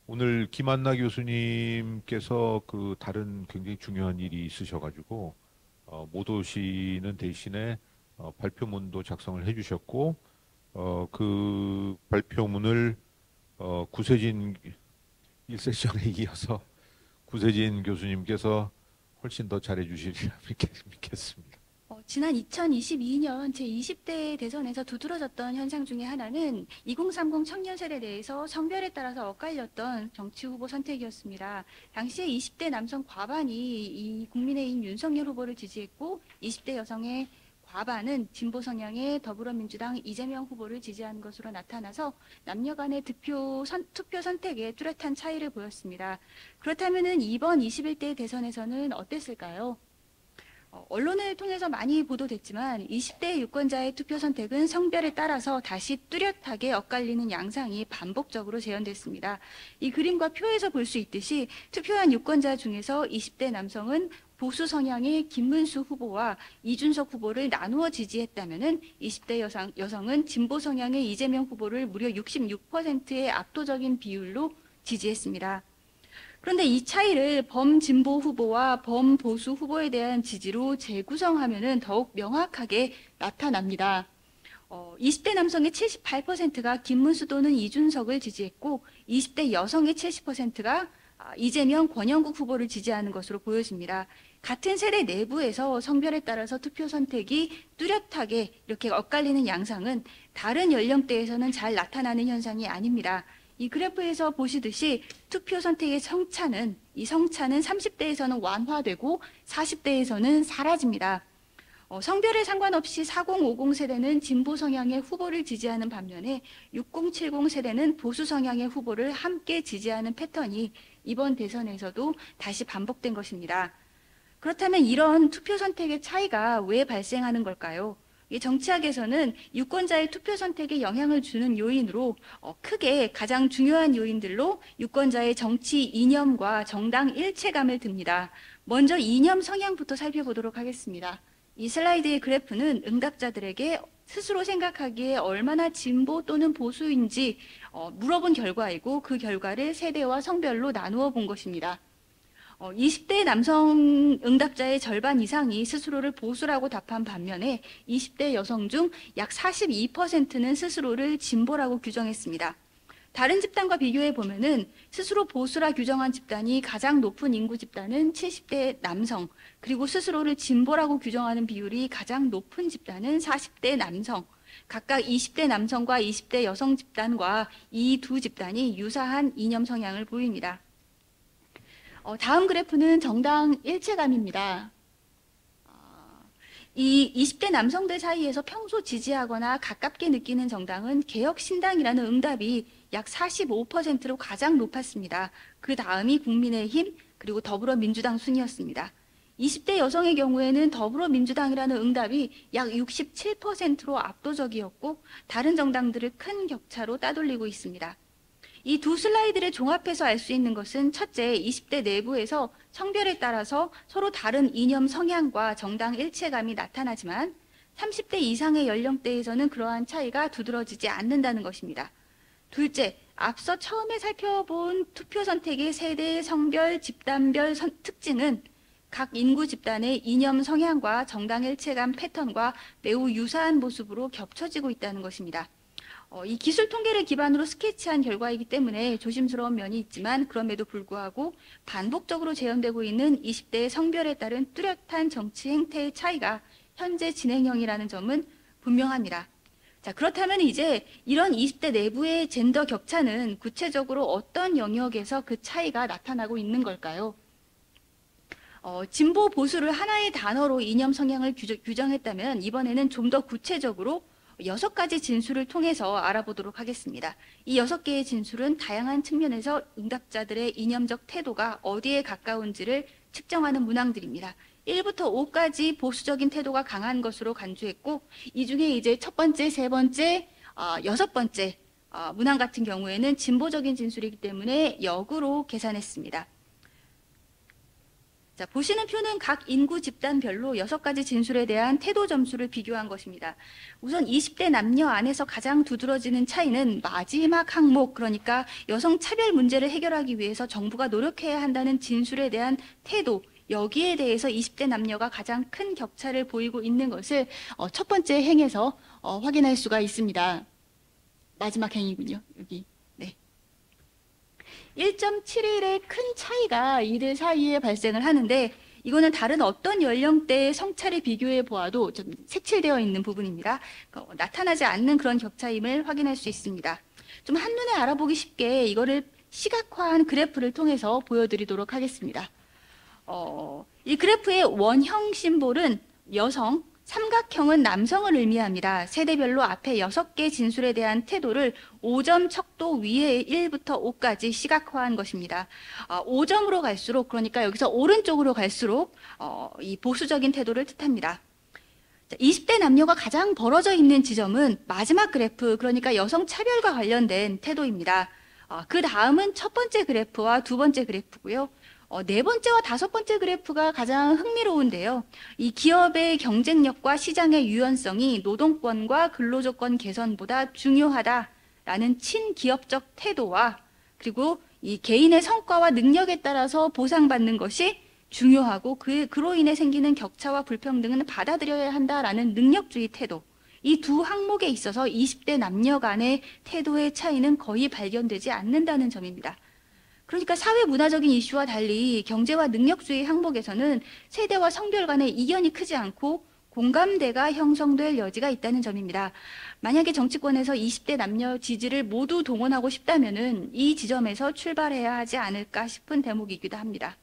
오늘 김한나 교수님께서 그 다른 굉장히 중요한 일이 있으셔가지고 못 오시는 대신에 발표문도 작성을 해주셨고 그 발표문을 구세진 1세션에 이어서 구세진 교수님께서 훨씬 더 잘해주시리라 믿겠습니다. 지난 2022년 제20대 대선에서 두드러졌던 현상 중에 하나는 2030 청년 세대 내에서 성별에 따라서 엇갈렸던 정치 후보 선택이었습니다. 당시에 20대 남성 과반이 이 국민의힘 윤석열 후보를 지지했고 20대 여성의 과반은 진보 성향의 더불어민주당 이재명 후보를 지지한 것으로 나타나서 남녀 간의 투표 선택에 뚜렷한 차이를 보였습니다. 그렇다면 이번 21대 대선에서는 어땠을까요? 언론을 통해서 많이 보도됐지만 20대 유권자의 투표 선택은 성별에 따라서 다시 뚜렷하게 엇갈리는 양상이 반복적으로 재현됐습니다. 이 그림과 표에서 볼 수 있듯이 투표한 유권자 중에서 20대 남성은 보수 성향의 김문수 후보와 이준석 후보를 나누어 지지했다면 20대 여성은 진보 성향의 이재명 후보를 무려 66%의 압도적인 비율로 지지했습니다. 그런데 이 차이를 범진보 후보와 범보수 후보에 대한 지지로 재구성하면 더욱 명확하게 나타납니다. 20대 남성의 78%가 김문수 또는 이준석을 지지했고 20대 여성의 70%가 이재명, 권영국 후보를 지지하는 것으로 보여집니다. 같은 세대 내부에서 성별에 따라서 투표 선택이 뚜렷하게 이렇게 엇갈리는 양상은 다른 연령대에서는 잘 나타나는 현상이 아닙니다. 이 그래프에서 보시듯이 투표 선택의 성차는 30대에서는 완화되고 40대에서는 사라집니다. 성별에 상관없이 4050 세대는 진보 성향의 후보를 지지하는 반면에 6070 세대는 보수 성향의 후보를 함께 지지하는 패턴이 이번 대선에서도 다시 반복된 것입니다. 그렇다면 이런 투표 선택의 차이가 왜 발생하는 걸까요? 정치학에서는 유권자의 투표 선택에 영향을 주는 요인으로 크게 가장 중요한 요인들로 유권자의 정치 이념과 정당 일체감을 듭니다. 먼저 이념 성향부터 살펴보도록 하겠습니다. 이 슬라이드의 그래프는 응답자들에게 스스로 생각하기에 얼마나 진보 또는 보수인지 물어본 결과이고 그 결과를 세대와 성별로 나누어 본 것입니다. 20대 남성 응답자의 절반 이상이 스스로를 보수라고 답한 반면에 20대 여성 중 약 42%는 스스로를 진보라고 규정했습니다. 다른 집단과 비교해 보면은 스스로 보수라 규정한 집단이 가장 높은 인구 집단은 70대 남성, 그리고 스스로를 진보라고 규정하는 비율이 가장 높은 집단은 40대 남성, 각각 20대 남성과 20대 여성 집단과 이 두 집단이 유사한 이념 성향을 보입니다. 다음 그래프는 정당 일체감입니다. 이 20대 남성들 사이에서 평소 지지하거나 가깝게 느끼는 정당은 개혁신당이라는 응답이 약 45%로 가장 높았습니다. 그 다음이 국민의힘 그리고 더불어민주당 순이었습니다. 20대 여성의 경우에는 더불어민주당이라는 응답이 약 67%로 압도적이었고 다른 정당들을 큰 격차로 따돌리고 있습니다. 이 두 슬라이드를 종합해서 알 수 있는 것은 첫째, 20대 내부에서 성별에 따라서 서로 다른 이념 성향과 정당 일체감이 나타나지만 30대 이상의 연령대에서는 그러한 차이가 두드러지지 않는다는 것입니다. 둘째, 앞서 처음에 살펴본 투표 선택의 세대, 성별, 집단별 특징은 각 인구 집단의 이념 성향과 정당 일체감 패턴과 매우 유사한 모습으로 겹쳐지고 있다는 것입니다. 이 기술 통계를 기반으로 스케치한 결과이기 때문에 조심스러운 면이 있지만 그럼에도 불구하고 반복적으로 재현되고 있는 20대의 성별에 따른 뚜렷한 정치 행태의 차이가 현재 진행형이라는 점은 분명합니다. 자, 그렇다면 이제 이런 20대 내부의 젠더 격차는 구체적으로 어떤 영역에서 그 차이가 나타나고 있는 걸까요? 진보 보수를 하나의 단어로 이념 성향을 규정했다면 이번에는 좀 더 구체적으로 6가지 진술을 통해서 알아보도록 하겠습니다. 이 6개의 진술은 다양한 측면에서 응답자들의 이념적 태도가 어디에 가까운지를 측정하는 문항들입니다. 1부터 5까지 보수적인 태도가 강한 것으로 간주했고 이 중에 이제 첫 번째, 세 번째, 6번째 문항 같은 경우에는 진보적인 진술이기 때문에 역으로 계산했습니다. 자, 보시는 표는 각 인구 집단별로 6가지 진술에 대한 태도 점수를 비교한 것입니다. 우선 20대 남녀 안에서 가장 두드러지는 차이는 마지막 항목, 그러니까 여성 차별 문제를 해결하기 위해서 정부가 노력해야 한다는 진술에 대한 태도, 여기에 대해서 20대 남녀가 가장 큰 격차를 보이고 있는 것을 첫 번째 행에서 확인할 수가 있습니다. 마지막 행이군요. 여기. 네. 1.7일의 큰 차이가 이들 사이에 발생을 하는데 이거는 다른 어떤 연령대의 성차를 비교해 보아도 좀 색칠되어 있는 부분입니다. 나타나지 않는 그런 격차임을 확인할 수 있습니다. 좀 한눈에 알아보기 쉽게 이거를 시각화한 그래프를 통해서 보여드리도록 하겠습니다. 이 그래프의 원형 심볼은 여성, 삼각형은 남성을 의미합니다. 세대별로 앞에 6개 진술에 대한 태도를 5점 척도 위에 1부터 5까지 시각화한 것입니다. 5점으로 갈수록, 그러니까 여기서 오른쪽으로 갈수록 이 보수적인 태도를 뜻합니다. 20대 남녀가 가장 벌어져 있는 지점은 마지막 그래프, 그러니까 여성 차별과 관련된 태도입니다. 그 다음은 첫 번째 그래프와 두 번째 그래프고요. 네 번째와 다섯 번째 그래프가 가장 흥미로운데요. 이 기업의 경쟁력과 시장의 유연성이 노동권과 근로조건 개선보다 중요하다라는 친기업적 태도와 그리고 이 개인의 성과와 능력에 따라서 보상받는 것이 중요하고 그로 인해 생기는 격차와 불평등은 받아들여야 한다라는 능력주의 태도. 이 두 항목에 있어서 20대 남녀 간의 태도의 차이는 거의 발견되지 않는다는 점입니다. 그러니까 사회 문화적인 이슈와 달리 경제와 능력주의 항목에서는 세대와 성별 간의 이견이 크지 않고 공감대가 형성될 여지가 있다는 점입니다. 만약에 정치권에서 20대 남녀 지지를 모두 동원하고 싶다면은 이 지점에서 출발해야 하지 않을까 싶은 대목이기도 합니다.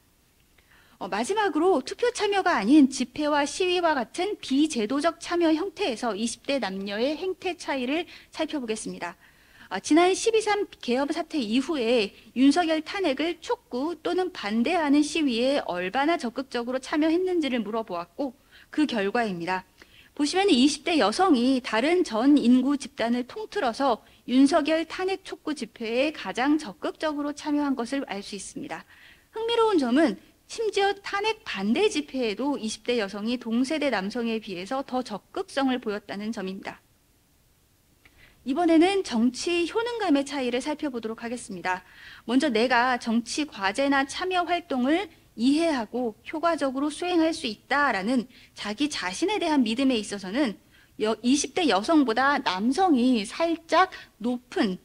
마지막으로 투표 참여가 아닌 집회와 시위와 같은 비제도적 참여 형태에서 20대 남녀의 행태 차이를 살펴보겠습니다. 지난 12.3 개업 사태 이후에 윤석열 탄핵을 촉구 또는 반대하는 시위에 얼마나 적극적으로 참여했는지를 물어보았고 그 결과입니다. 보시면 20대 여성이 다른 전 인구 집단을 통틀어서 윤석열 탄핵 촉구 집회에 가장 적극적으로 참여한 것을 알 수 있습니다. 흥미로운 점은 심지어 탄핵 반대 집회에도 20대 여성이 동세대 남성에 비해서 더 적극성을 보였다는 점입니다. 이번에는 정치 효능감의 차이를 살펴보도록 하겠습니다. 먼저 내가 정치 과제나 참여 활동을 이해하고 효과적으로 수행할 수 있다라는 자기 자신에 대한 믿음에 있어서는 20대 여성보다 남성이 살짝 높은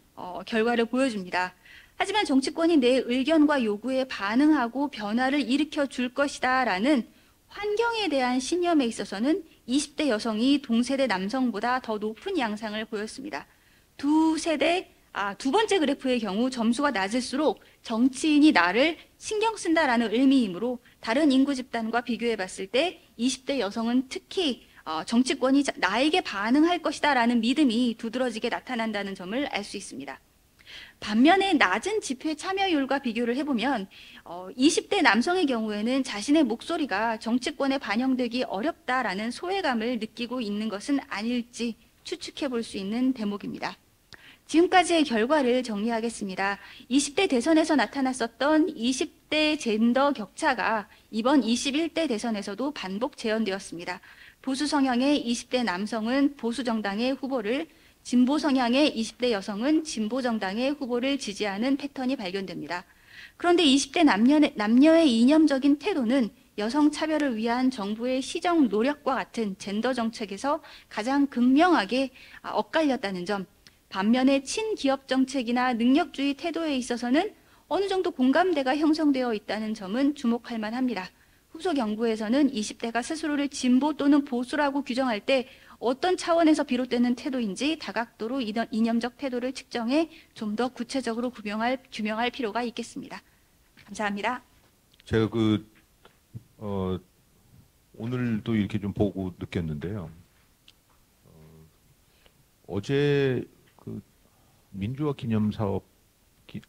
결과를 보여줍니다. 하지만 정치권이 내 의견과 요구에 반응하고 변화를 일으켜 줄 것이다라는 환경에 대한 신념에 있어서는 20대 여성이 동세대 남성보다 더 높은 양상을 보였습니다. 두 번째 그래프의 경우 점수가 낮을수록 정치인이 나를 신경 쓴다라는 의미이므로 다른 인구 집단과 비교해 봤을 때 20대 여성은 특히 정치권이 나에게 반응할 것이다라는 믿음이 두드러지게 나타난다는 점을 알 수 있습니다. 반면에 낮은 집회 참여율과 비교를 해보면 20대 남성의 경우에는 자신의 목소리가 정치권에 반영되기 어렵다라는 소외감을 느끼고 있는 것은 아닐지 추측해 볼 수 있는 대목입니다. 지금까지의 결과를 정리하겠습니다. 20대 대선에서 나타났었던 20대 젠더 격차가 이번 21대 대선에서도 반복 재현되었습니다. 보수 성향의 20대 남성은 보수 정당의 후보를, 진보 성향의 20대 여성은 진보 정당의 후보를 지지하는 패턴이 발견됩니다. 그런데 20대 남녀의 이념적인 태도는 여성 차별을 위한 정부의 시정 노력과 같은 젠더 정책에서 가장 극명하게 엇갈렸다는 점, 반면에 친기업 정책이나 능력주의 태도에 있어서는 어느 정도 공감대가 형성되어 있다는 점은 주목할 만합니다. 후속 연구에서는 20대가 스스로를 진보 또는 보수라고 규정할 때 어떤 차원에서 비롯되는 태도인지 다각도로 이념적 태도를 측정해 좀 더 구체적으로 규명할 필요가 있겠습니다. 감사합니다. 제가 오늘도 이렇게 좀 보고 느꼈는데요. 어제 그 민주화 기념사업,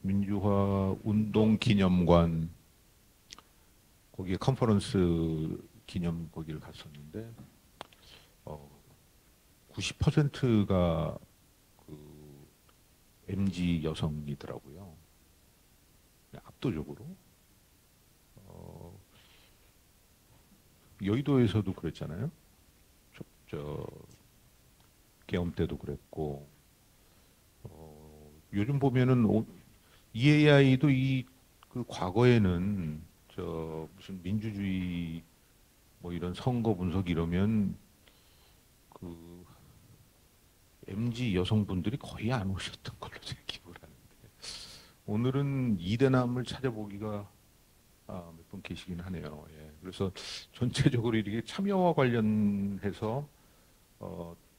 민주화 운동 기념관 거기에 컨퍼런스 기념 거기를 갔었는데 90%가 그 MZ 여성이더라고요. 압도적으로. 여의도에서도 그랬잖아요. 저 계엄 때도 그랬고 요즘 보면은 EAI도 이 그 과거에는 저 무슨 민주주의 뭐 이런 선거 분석 이러면 그 MZ 여성분들이 거의 안 오셨던 걸로 제가 기억을 하는데 오늘은 이대남을 찾아보기가 몇 분 계시긴 하네요. 예. 그래서 전체적으로 이렇게 참여와 관련해서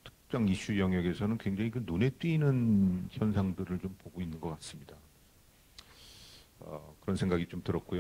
특정 이슈 영역에서는 굉장히 그 눈에 띄는 현상들을 좀 보고 있는 것 같습니다. 그런 생각이 좀 들었고요.